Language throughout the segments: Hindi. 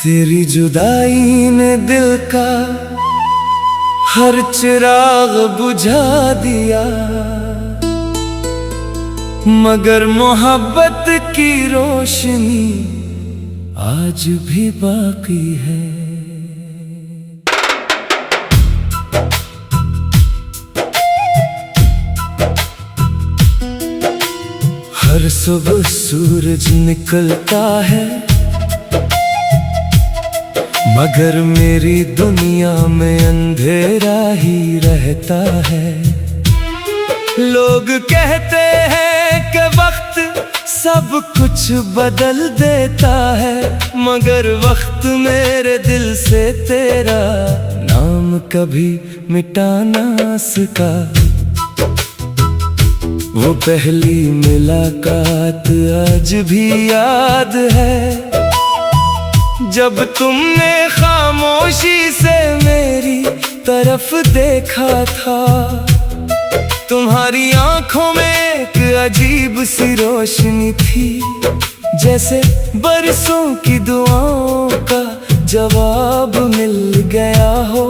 तेरी जुदाई ने दिल का हर चिराग बुझा दिया, मगर मोहब्बत की रोशनी आज भी बाकी है। हर सुबह सूरज निकलता है, मगर मेरी दुनिया में अंधेरा ही रहता है। लोग कहते हैं कि वक्त सब कुछ बदल देता है, मगर वक्त मेरे दिल से तेरा नाम कभी मिटा ना सका। वो पहली मुलाकात आज भी याद है, जब तुमने खामोशी से मेरी तरफ देखा था। तुम्हारी आंखों में एक अजीब सी रोशनी थी, जैसे बरसों की दुआओं का जवाब मिल गया हो।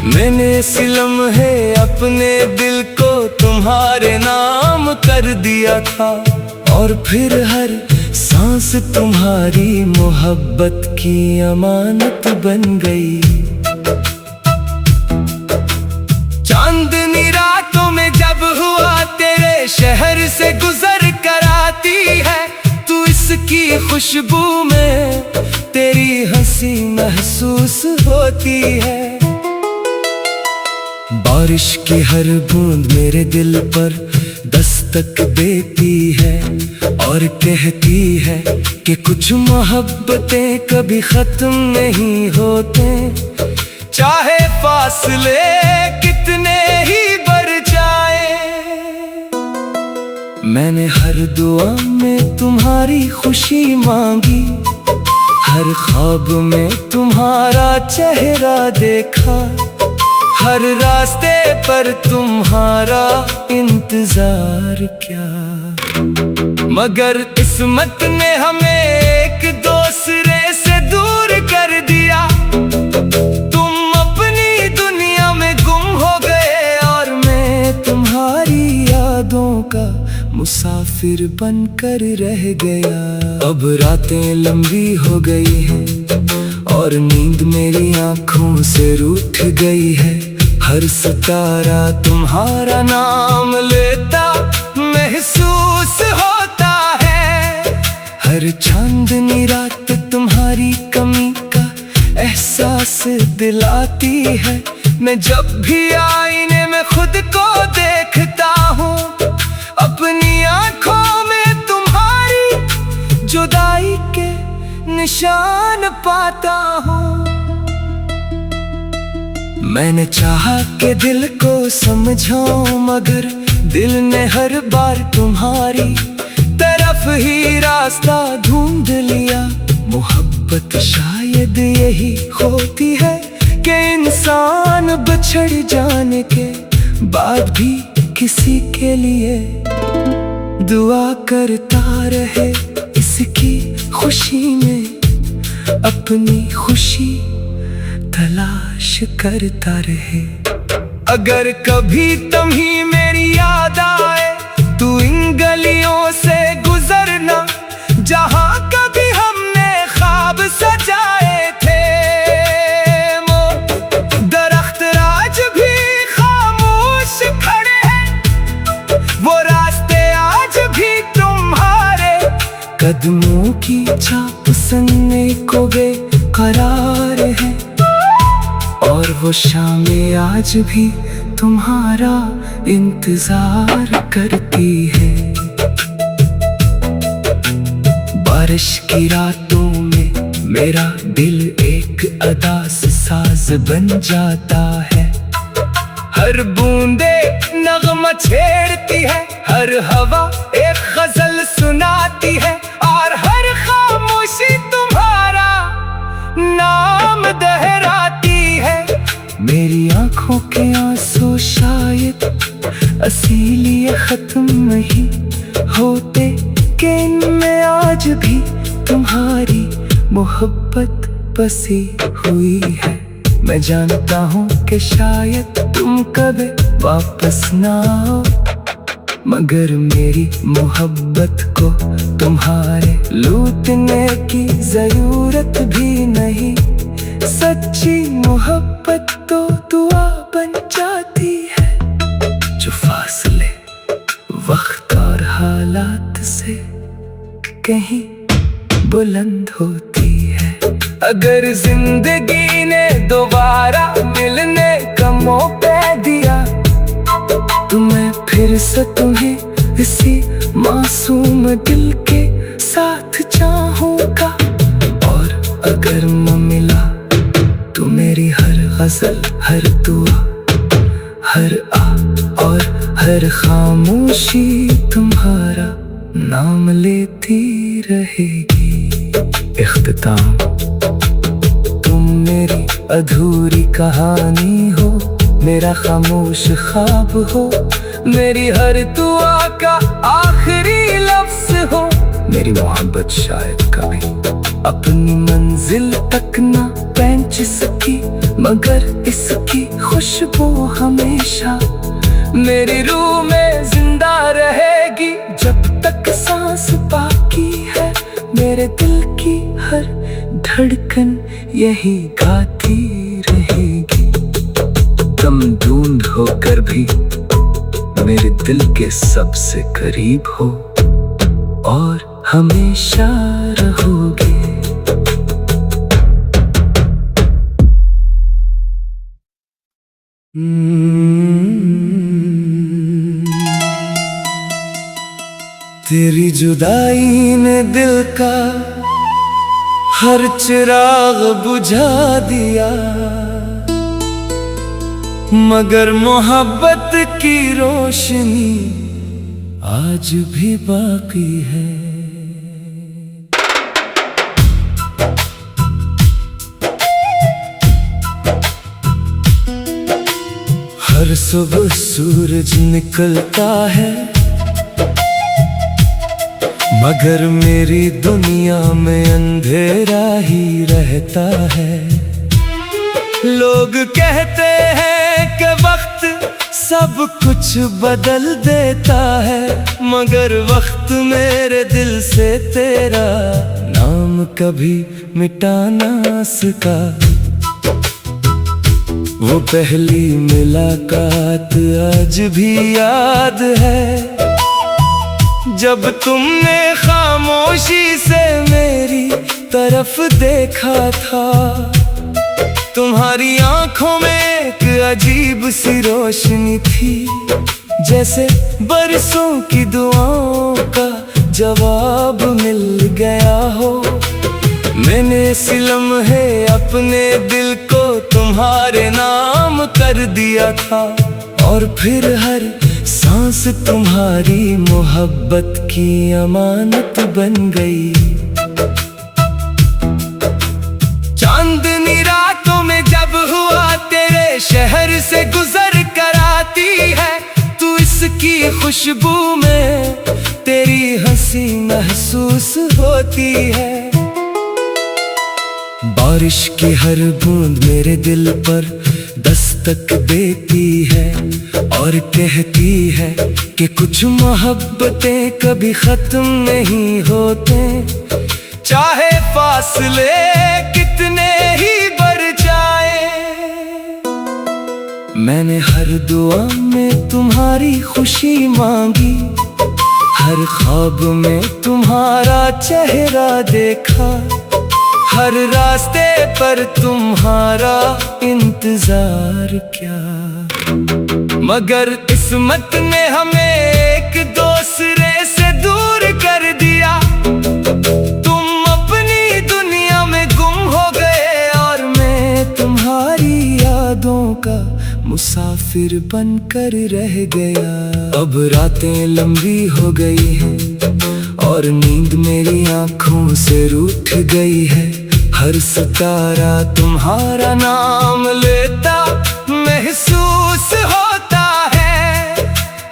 मैंने इस लम्हे अपने दिल को तुम्हारे नाम कर दिया था, और फिर हर सांस तुम्हारी मोहब्बत की अमानत बन गई। चांदनी रातों में जब हुआ तेरे शहर से गुजर कर आती है, तू इसकी खुशबू में तेरी हंसी महसूस होती है। बारिश की हर बूंद मेरे दिल पर दस्तक देती है, और कहती है कि कुछ मोहब्बतें कभी खत्म नहीं होते, चाहे फासले कितने ही बढ़ जाए। मैंने हर दुआ में तुम्हारी खुशी मांगी, हर ख्वाब में तुम्हारा चेहरा देखा, हर रास्ते पर तुम्हारा इंतजार किया। मगर किस्मत ने हमें एक दूसरे से दूर कर दिया। तुम अपनी दुनिया में गुम हो गए, और मैं तुम्हारी यादों का मुसाफिर बनकर रह गया। अब रातें लंबी हो गई हैं, और नींद मेरी आंखों से रूठ गई है। हर सितारा तुम्हारा नाम लेता महसूस होता है, हर चांदनी रात तुम्हारी कमी का एहसास दिलाती है। मैं जब भी आईने में खुद को देखता हूँ, अपनी आंखों में तुम्हारी जुदाई के निशान पाता हूँ। मैंने चाहा कि दिल को समझाऊं, मगर दिल ने हर बार तुम्हारी तरफ ही रास्ता ढूंढ लिया। मोहब्बत शायद यही होती है कि इंसान बिछड़ जाने के बाद भी किसी के लिए दुआ करता रहे, इसकी खुशी में अपनी खुशी तलाश करता रहे। अगर कभी तुम्हें मेरी याद आए, तू इन गलियों से गुजरना, जहां कभी हमने ख्वाब सजाए थे। वो दरख्त आज भी खामोश खड़े हैं, वो रास्ते आज भी तुम्हारे कदमों की छाप सुनने को बेकरार है, और वो शामें आज भी तुम्हारा इंतजार करती है। बारिश की रातों में मेरा दिल एक अदास साज बन जाता है। हर बूंदे नगमा छेड़ती है, हर हवा एक गजल सुनाती है, और हर खामोशी तुम्हारा नाम दोहराती है। मेरी आंखों के आंसू शायद इसीलिए खत्म नहीं होते कि इनमें आज भी तुम्हारी मोहब्बत बसी हुई है। मैं जानता हूँ कि शायद तुम कभी वापस ना आओ, मगर मेरी मोहब्बत को तुम्हारे लूटने की जरूरत भी नहीं। सच्ची मोहब्बत तो दुआ बन जाती है, जो फासले वक्त और हालात से कहीं बुलंद होती है। अगर जिंदगी ने दोबारा मिलने का मौका दिया तो मैं फिर से तुम्हें इसी मासूम दिल के साथ चाहूंगा। और अगर न मिला तो मेरी हर गजल, हर दुआ, हर आ और हर खामोशी तुम्हारा नाम लेती रहेगी। इख्तिताम, तुम मेरी अधूरी कहानी हो, मेरा खामोश ख्वाब हो, मेरी हर दुआ का आखिरी लफ्ज हो। मेरी मोहब्बत शायद कभी अपनी मंजिल तक ना पहुंच सकी, मगर इसकी खुशबू हमेशा मेरी रूह में जिंदा रहेगी। जब तक सांस बाकी है, मेरे दिल की हर धड़कन यही गाती रहेगी। तुम ढूंढ होकर भी मेरे दिल के सबसे करीब हो और हमेशा रहोगे। तेरी जुदाई ने दिल का हर चिराग बुझा दिया, मगर मोहब्बत की रोशनी आज भी बाकी है। हर सुबह सूरज निकलता है, मगर मेरी दुनिया में अंधेरा ही रहता है। लोग कहते हैं कि वक्त सब कुछ बदल देता है, मगर वक्त मेरे दिल से तेरा नाम कभी मिटा ना सका। वो पहली मुलाकात आज भी याद है, जब तुमने खामोशी से मेरी तरफ देखा था। तुम्हारी आंखों में एक अजीब सी रोशनी थी, जैसे बरसों की दुआओं का जवाब मिल गया हो। मैंने इस लम्हे अपने दिल को तुम्हारे नाम कर दिया था, और फिर हर सांस तुम्हारी मोहब्बत की अमानत बन गई। चांदनी रातों में जब हुआ तेरे शहर से गुजर कर आती है, तू इसकी खुशबू में तेरी हंसी महसूस होती है। बारिश की हर बूंद मेरे दिल पर दस्तक देती है और कहती है कि कुछ मोहब्बतें कभी खत्म नहीं होते, चाहे फासले कितने ही बढ़ जाए। मैंने हर दुआ में तुम्हारी खुशी मांगी, हर ख्वाब में तुम्हारा चेहरा देखा, हर रास्ते पर तुम्हारा इंतजार किया। मगर किस्मत ने हमें एक दूसरे से दूर कर दिया। तुम अपनी दुनिया में गुम हो गए और मैं तुम्हारी यादों का मुसाफिर बनकर रह गया। अब रातें लंबी हो गई हैं और नींद मेरी आंखों से रूठ गई है। हर सितारा तुम्हारा नाम लेता महसूस होता है,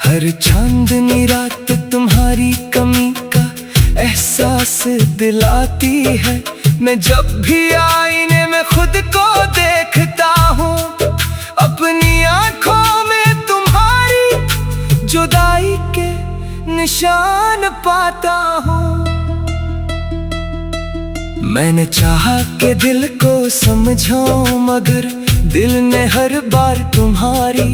हर चांदनी रात तुम्हारी दिलाती है। मैं जब भी आईने में खुद को देखता हूँ, अपनी आंखों में तुम्हारी जुदाई के निशान पाता हूँ। मैंने चाहा कि दिल को समझाऊं, मगर दिल ने हर बार तुम्हारी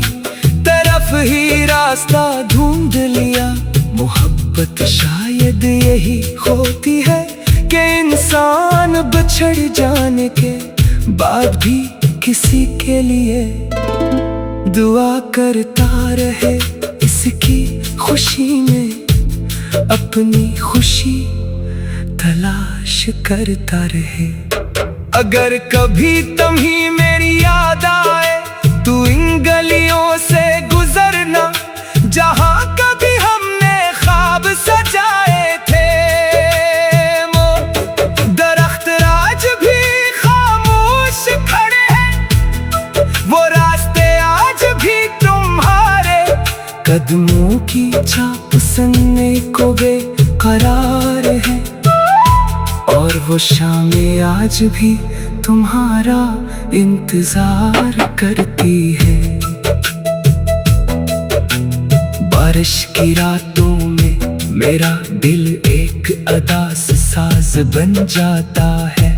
तरफ ही रास्ता ढूंढ लिया। मोहब्बत शायद यही होती है कि इंसान बिछड़ जाने के बाद भी किसी के लिए दुआ करता रहे, इसकी खुशी में अपनी खुशी तलाश करता रहे। अगर कभी तुम्हें मेरी याद आए, तू इन गलियों से गुजरना जहां कभी हमने ख्वाब सजाए थे। वो दरख्त आज भी खामोश खड़े हैं, वो रास्ते आज भी तुम्हारे कदमों की छाप सुनने को बेकरार है, और वो शामें आज भी तुम्हारा इंतजार करती है। बारिश की रातों में मेरा दिल एक अदास साज बन जाता है।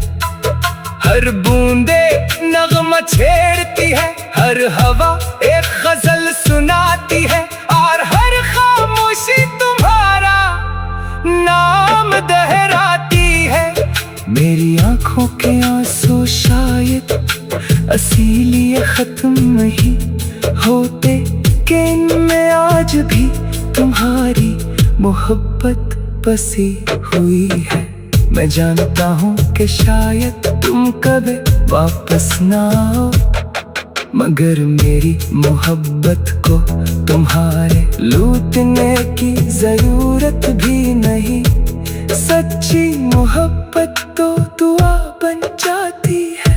हर बूंदे नगमा छेड़ती है, हर हवा एक गजल सुनाती है, और हर खामोशी तुम्हारा नाम दोहराती है। मेरी आंखों के आंसू शायद इसीलिए खत्म नहीं होते कि इनमें आज भी तुम्हारी मोहब्बत बसी हुई है। मैं जानता हूँ कि शायद तुम कभी वापस ना आओ, मगर मेरी मोहब्बत को तुम्हारे लूटने की जरूरत भी नहीं। सच्ची मोहब्बत तो दुआ बन जाती है,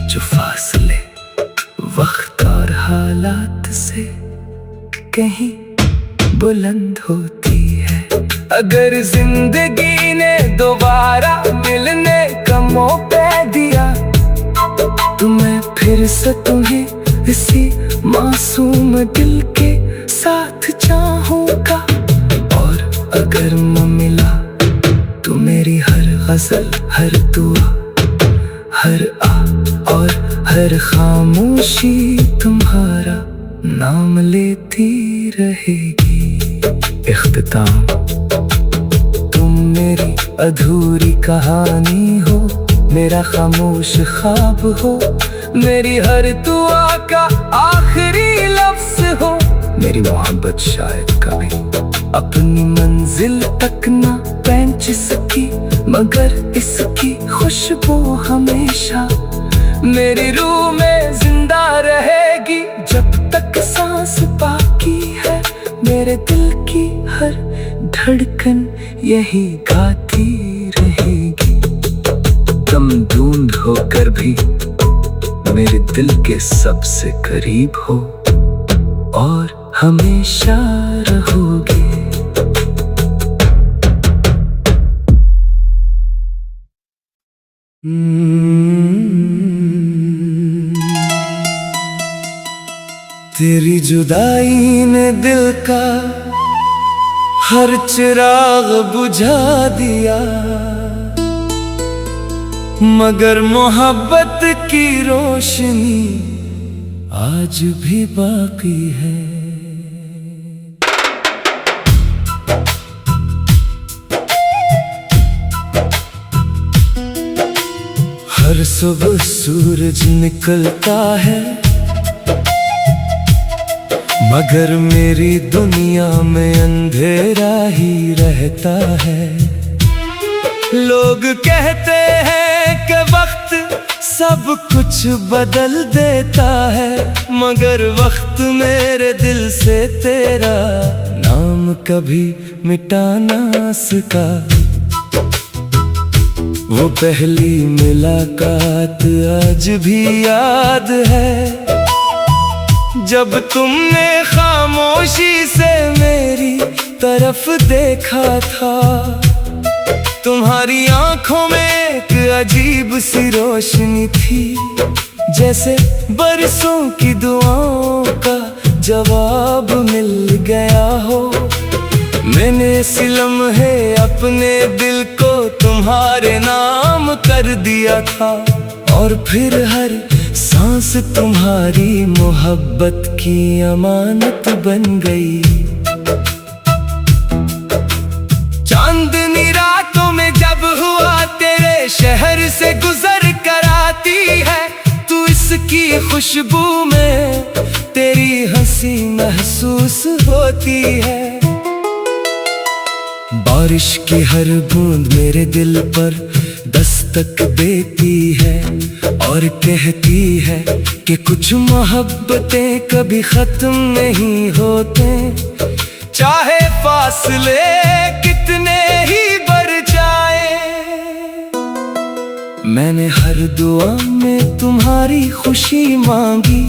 जो फासले वक्त और हालात से कहीं बुलंद होती है। अगर जिंदगी ने दोबारा मिलने का मौका दिया, तो मैं फिर से तुम्हें इसी मासूम दिल के साथ चाहूंगा। और अगर न मिला तो मेरी हर गजल, हर दुआ, हर आ और हर खामोशी तुम्हारा नाम लेती रहेगी। इख्तिताम, तुम मेरी अधूरी कहानी हो, मेरा खामोश ख्वाब हो, मेरी हर दुआ का आखिरी लफ्ज हो। मेरी मोहब्बत शायद कभी अपनी मंजिल तक ना पहुंच सकी, मगर इसकी खुशबू हमेशा मेरी रूह में जिंदा रहेगी। जब तक सांस बाकी है, मेरे दिल की हर धड़कन यही गाती रहेगी। तुम ढूंढ होकर भी मेरे दिल के सबसे करीब हो, और हमेशा रहोगे। तेरी जुदाई ने दिल का हर चिराग बुझा दिया, मगर मोहब्बत की रोशनी आज भी बाकी है। हर सुबह सूरज निकलता है, मगर मेरी दुनिया में अंधेरा ही रहता है। लोग कहते हैं कि वक्त सब कुछ बदल देता है, मगर वक्त मेरे दिल से तेरा नाम कभी मिटा ना सका। वो पहली मुलाकात आज भी याद है, जब तुमने खामोशी से मेरी तरफ देखा था। तुम्हारी आंखों में एक अजीब सी रोशनी थी, जैसे बरसों की दुआओं का जवाब मिल गया हो। मैंने इस लम्हे अपने दिल को तुम्हारे नाम कर दिया था, और फिर हर सांस तुम्हारी मोहब्बत की अमानत बन गई। चांदनी रातों में जब हुआ तेरे शहर से गुजर कर आती है, तू इसकी खुशबू में तेरी हंसी महसूस होती है। बारिश की हर बूंद मेरे दिल पर दस्तक देती है और कहती है कि कुछ मोहब्बतें कभी खत्म नहीं होते, चाहे फासले कितने ही बढ़ जाए। मैंने हर दुआ में तुम्हारी खुशी मांगी,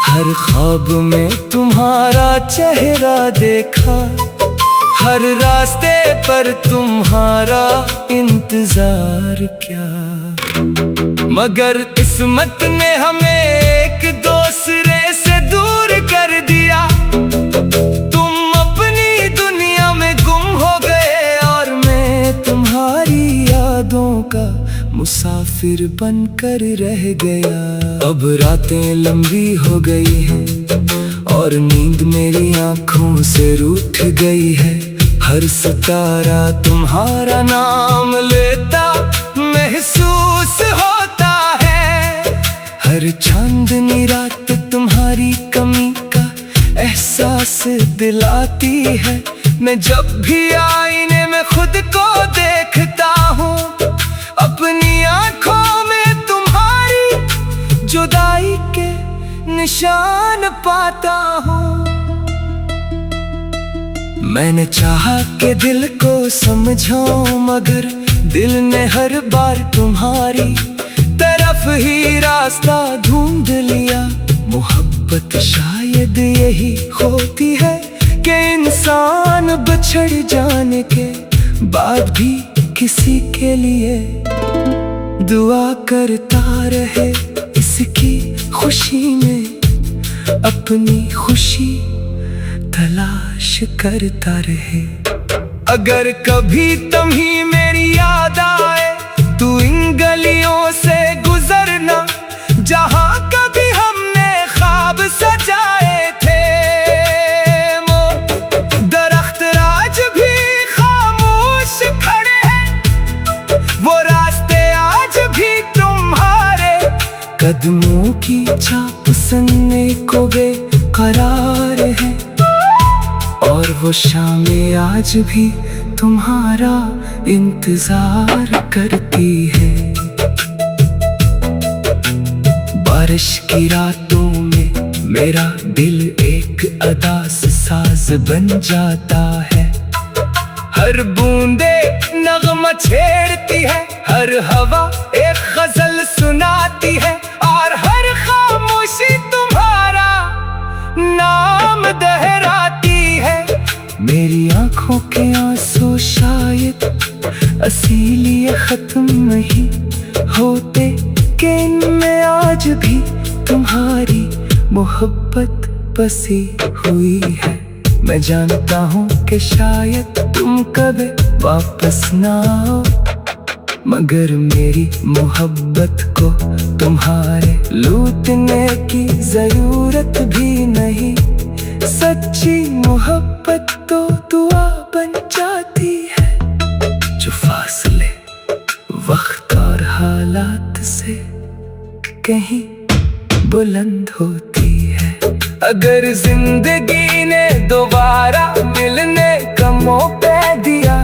हर ख्वाब में तुम्हारा चेहरा देखा, हर रास्ते पर तुम्हारा इंतजार किया। मगर किस्मत ने हमें एक दूसरे से दूर कर दिया। तुम अपनी दुनिया में गुम हो गए और मैं तुम्हारी यादों का मुसाफिर बनकर रह गया। अब रातें लंबी हो गई हैं और नींद मेरी आंखों से रूठ गई है। हर सितारा तुम्हारा नाम लेता महसूस होता है। हर चांदनी रात तुम्हारी कमी का एहसास दिलाती है। मैं जब भी आईने में खुद को देखता हूँ, अपनी आंखों में तुम्हारी जुदाई के निशान पाता हूँ। मैंने चाहा कि दिल को समझाऊं, मगर दिल ने हर बार तुम्हारी तरफ ही रास्ता ढूंढ लिया। मोहब्बत शायद यही होती है कि इंसान बिछड़ जाने के बाद भी किसी के लिए दुआ करता रहे, इसकी खुशी में अपनी खुशी तलाश करता रहे। अगर कभी तुम्हीं मेरी याद आए, तू इन गलियों से गुजरना जहां कभी हमने ख्वाब सजाए थे। वो दरख्त आज भी खामोश खड़े हैं, वो रास्ते आज भी तुम्हारे कदमों की छाप सुनने को बेकरार है, और वो शामें आज भी तुम्हारा इंतजार करती है। बारिश की रातों में मेरा दिल एक अदास साज बन जाता है। हर बूंदे नगमा छेड़ती है, हर हवा एक गजल सुनाती है, और हर खामोशी तुम्हारा नाम दोहराती है। मेरी आंखों के आंसू शायद इसीलिए खत्म नहीं होते कि इनमें आज भी तुम्हारी मोहब्बत बसी हुई है। मैं जानता हूँ कि शायद तुम कभी वापस ना आओ, मगर मेरी मोहब्बत को तुम्हारे लूटने की जरूरत भी नहीं। सच्ची मोहब्बत तो दुआ बन जाती है, जो फासले वक्त और हालात से कहीं बुलंद होती है। अगर जिंदगी ने दोबारा मिलने का मौका दिया,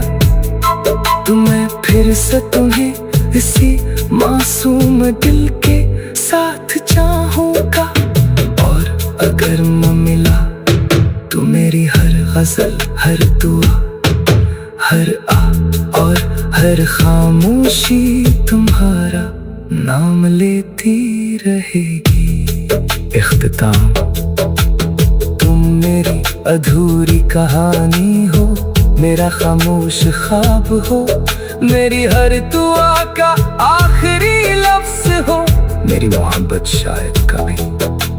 तो मैं फिर से तुम्हें इसी मासूम दिल के साथ चाहूंगा। और अगर मैं मिला तो मेरी हर गजल, हर दुआ, हर आ और हर खामोशी तुम्हारा नाम लेती रहेगी। इख्तिताम, तुम मेरी अधूरी कहानी हो, मेरा खामोश ख्वाब हो, मेरी हर दुआ का आखिरी लफ्ज हो। मेरी मोहब्बत शायद कभी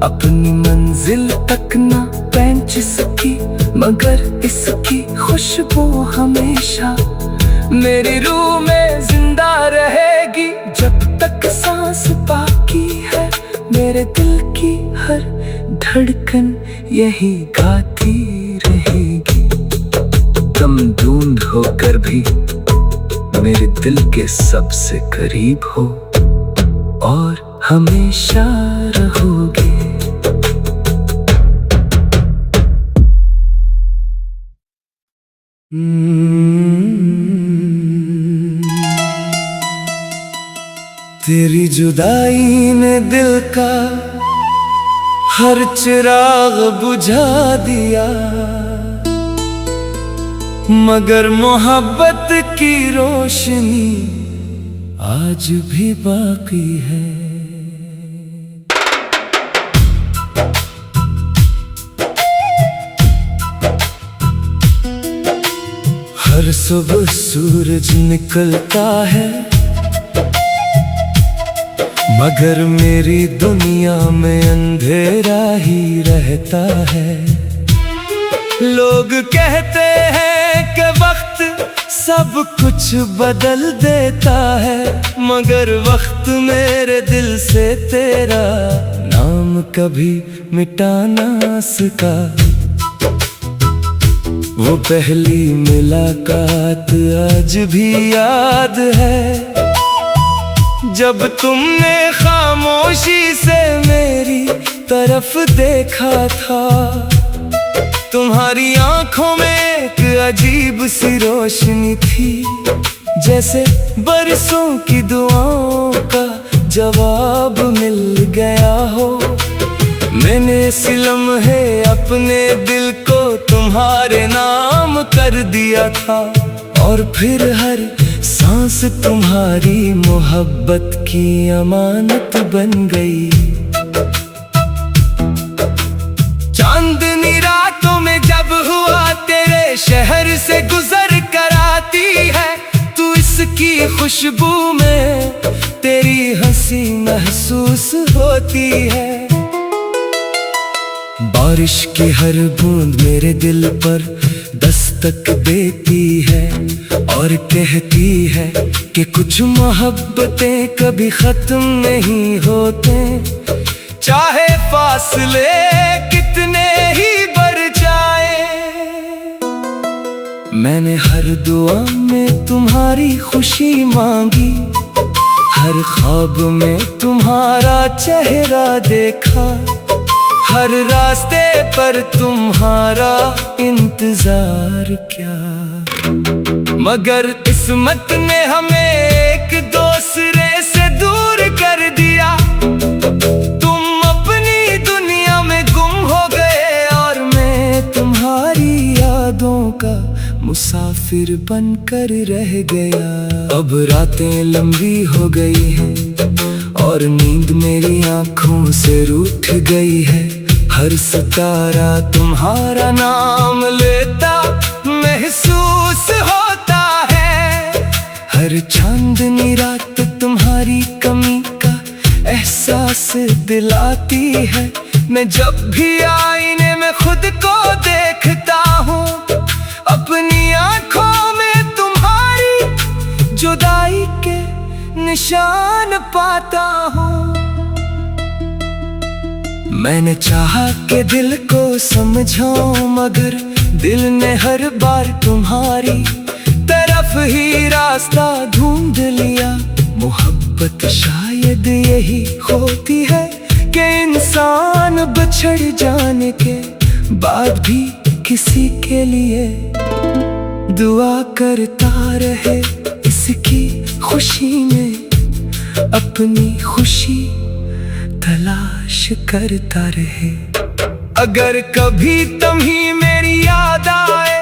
अपनी मंजिल तक ना पहुंच सकी, मगर इसकी खुशबू हमेशा मेरी रूह में जिंदा रहेगी। जब तक सांस बाकी है, मेरे दिल की हर धड़कन यही गाती रहेगी। तुम ढूंढ होकर भी मेरे दिल के सबसे करीब हो और हमेशा रहोगे। तेरी जुदाई ने दिल का हर चिराग बुझा दिया, मगर मोहब्बत की रोशनी आज भी बाकी है। हर सुबह सूरज निकलता है, मगर मेरी दुनिया में अंधेरा ही रहता है। लोग कहते हैं कि वक्त सब कुछ बदल देता है, मगर वक्त मेरे दिल से तेरा नाम कभी मिटा ना सका। वो पहली मुलाकात आज भी याद है, जब तुमने खामोशी से मेरी तरफ देखा था। तुम्हारी आंखों में एक अजीब सी रोशनी थी, जैसे बरसों की दुआओं का जवाब मिल गया हो। मैंने इस लम्हे अपने दिल को तुम्हारे नाम कर दिया था, और फिर हर सांस तुम्हारी मोहब्बत की अमानत बन गई। चांदनी रातों में जब हुआ तेरे शहर से गुजर कर आती है, तू इसकी खुशबू में तेरी हंसी महसूस होती है। बारिश की हर बूंद मेरे दिल पर दस्तक देती है और कहती है कि कुछ मोहब्बतें कभी खत्म नहीं होते, चाहे फासले कितने ही बढ़ जाए। मैंने हर दुआ में तुम्हारी खुशी मांगी, हर ख्वाब में तुम्हारा चेहरा देखा, हर रास्ते पर तुम्हारा इंतजार किया। मगर किस्मत ने हमें एक दूसरे से दूर कर दिया। तुम अपनी दुनिया में गुम हो गए और मैं तुम्हारी यादों का मुसाफिर बनकर रह गया। अब रातें लंबी हो गई हैं और नींद मेरी आंखों से रूठ गई है। हर सितारा तुम्हारा नाम लेता महसूस होता है, हर चांदनी रात तुम्हारी कमी का एहसास दिलाती है। मैं जब भी आईने में खुद को देखता हूँ, अपनी आंखों में तुम्हारी जुदाई के निशान पाता हूँ। मैंने चाहा कि दिल को समझाऊं, मगर दिल ने हर बार तुम्हारी तरफ ही रास्ता ढूंढ लिया। मोहब्बत शायद यही होती है कि इंसान बिछड़ जाने के बाद भी किसी के लिए दुआ करता रहे, इसकी खुशी में अपनी खुशी तलाश करता रहे। अगर कभी तुम्हें मेरी याद आए,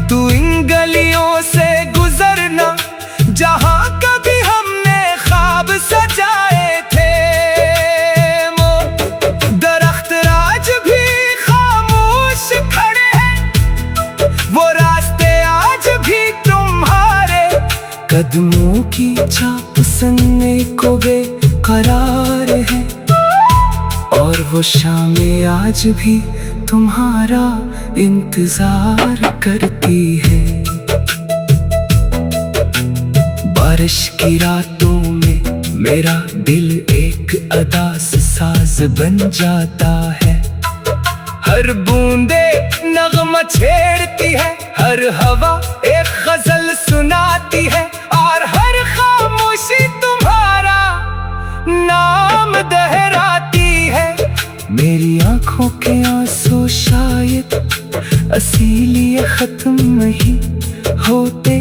तू इन गलियों से गुजरना जहां कभी हमने ख्वाब सजाए थे। दरख्त आज भी खामोश खड़े हैं, वो रास्ते आज भी तुम्हारे कदमों की छाप सुनने को बेकरार है, और वो शामें आज भी तुम्हारा इंतजार करती है। बारिश की रातों में मेरा दिल एक अदास साज बन जाता है। हर बूंदे नगमा छेड़ती है, हर हवा एक गजल सुनाती है, और हर खामोशी तुम्हारा नाम दोहराती है। मेरी आंखों के आंसू शायद इसीलिए खत्म नहीं होते।